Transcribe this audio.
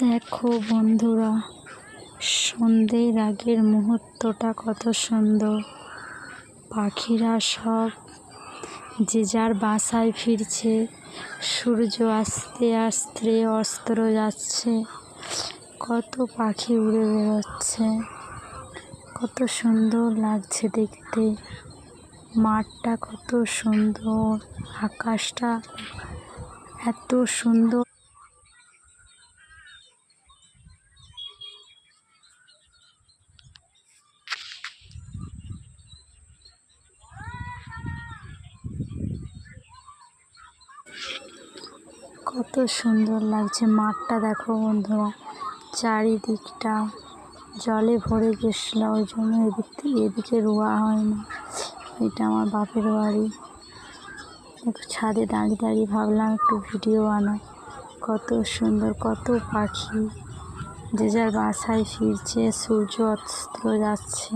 দেখো বন্ধুরা, সন্ধ্যের আগের মুহূর্তটা কত সুন্দর। পাখিরা সব যে যার বাসায় ফিরছে। সূর্য আস্তে আস্তে অস্ত যাচ্ছে। কত পাখি উড়ে বেরোচ্ছে, কত সুন্দর লাগছে দেখতে। মাঠটা কত সুন্দর, আকাশটা এত সুন্দর। কত সুন্দর লাগছে মাঠটা। দেখো বন্ধুরা, চারিদিকটা জলে ভরে গেছিল, ওই জন্য এদিকে রোয়া হয় না। এটা আমার বাপের বাড়ি। একটু ছাদে দাঁড়িয়ে দাঁড়িয়ে ভাবলাম একটু ভিডিও বানাই। কত সুন্দর, কত পাখি যে যার বাসায় ফিরছে। সূর্য অস্ত যাচ্ছে।